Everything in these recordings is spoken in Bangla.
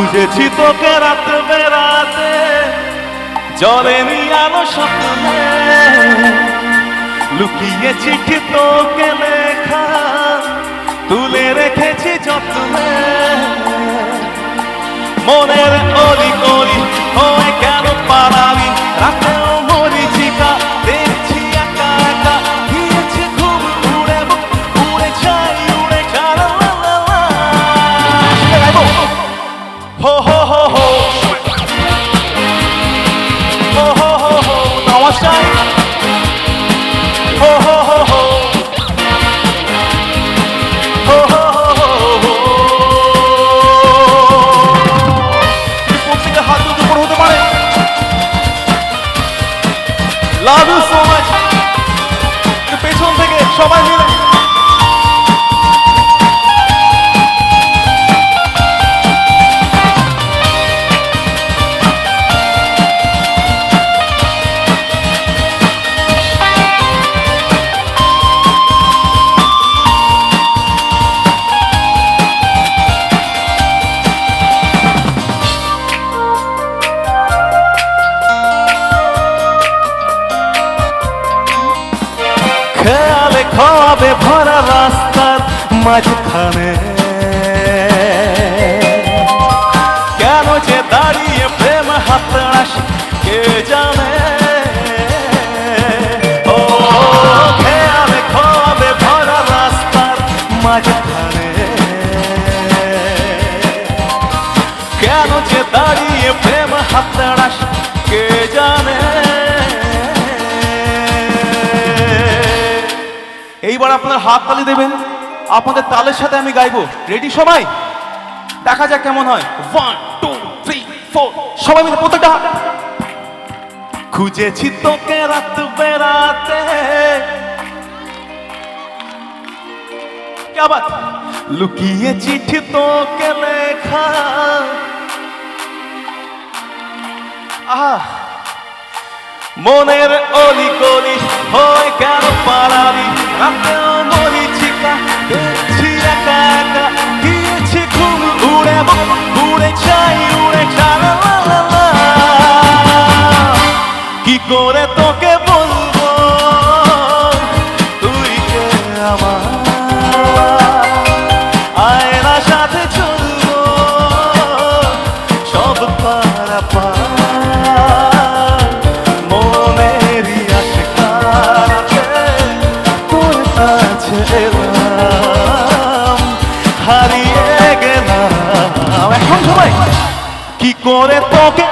খুঁজেছি তোকে রাত বেড়াতে, জলেনি আলো স্বপ্নে, লুকিয়ে চিঠি তোকে লেখা, তুলে রেখেছি যত্নে। মনের অলি গলি হয়ে কেন পালাবি, রাতেও মরিচিকা দেখছি একা একা, গিয়েছে ঘুম উড়ে উড়ে যাই উড়ে যারা হো হো হো হো হো হো হো হো নমস্কার হো হো হো হো হো হো হো হো। প্রত্যেকের হাত দুটো উপর হতে পারে। Love you so much. পেছন থেকে সবাই মিলে খেয়ালে খাবে ভরা রাস্তার মাঝখানে, কেন যে দাঁড়িয়ে প্রেম হাতড়াস কে জানে। ও খেয়ালে খাবে ভরা রাস্তার মাঝখানে, কেন যে দাঁড়িয়ে প্রেম হাতড়াস কে জানে। এইবার আপনার হাত তালি দেবেন, আপনাদের তালের সাথে আমি গাইবো। রেডি সবাই? দেখা যাক কেমন হয়। 1 2 3 4 সবাই মিলে প্রত্যেকটা হাত। খুঁজেছি তোকে রাত বেড়াতে, আবার লুকিয়ে চিঠি তোকে লেখা, আহা মনের অলি গলি হয় কেন পালাবি, রাতেও মরিচিকা দেখছি একা একা, গিয়েছি ঘুম উড়ে উড়ে যাই উড়ে যারা কি করে তোকে বলবো তুই কে আমার, আয়না সাথে চলবো সব পারা পার। হারিয়ে গেলাম এখন সবাই কি করে তোকে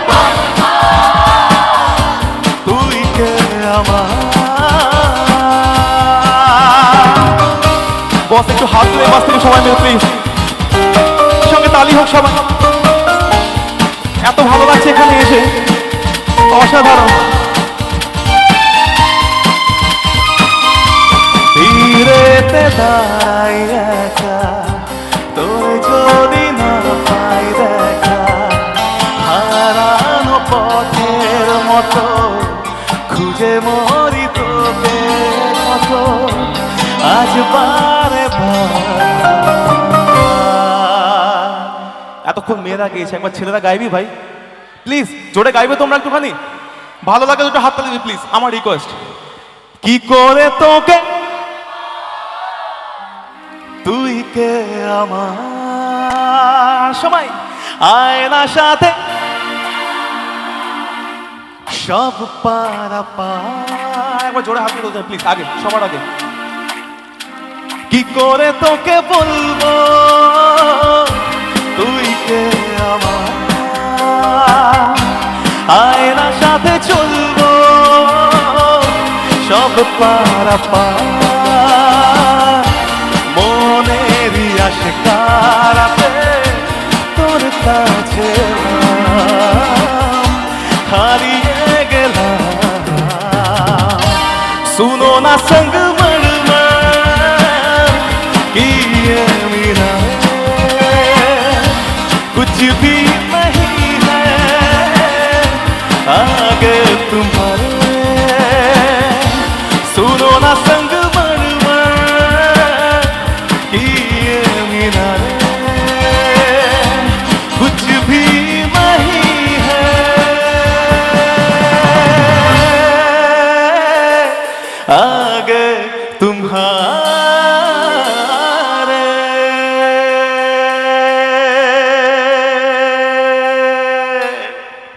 তুই কে আমার। বস একটু হাত তুলে বাস থেকে সবাই মিলে প্লিজ সঙ্গে তালি হোক সবাই। এত ভালো লাগছে এখানে এসে, অসাধারণ। ধীরেতে দাঁড়াই একা, তোরে যদি না পাই দেখা, হারানো পথের মতো খুঁজে মরি তোকে মতো আজ বারে এতক্ষণ মেয়েরা গেয়েছে, একবার ছেলেরা গাইবি ভাই প্লিজ, জোরে গাইবে তোমরা একটুখানি। ভালো লাগে দুটো হাত তালি প্লিজ, আমার রিকোয়েস্ট। কি করে তোকে তুই কে আমার, সবাই আয়না সাথে সব পারা পার। একবার জোরে হাত তুলতে প্লিজ, আগে সবার আগে। কি করে তোকে বলবো তুই কে আমার, আয়না সাথে চলবো সব পারা পার। মনেরই আশকারাতে তোর কাছে হারিয়ে গেলাম। सुनो ना संगमरमर कि ये मेरा कुछ भी नहीं है आगे तुम्हारे। सुनो ना संगमरमर कि ये मीनारे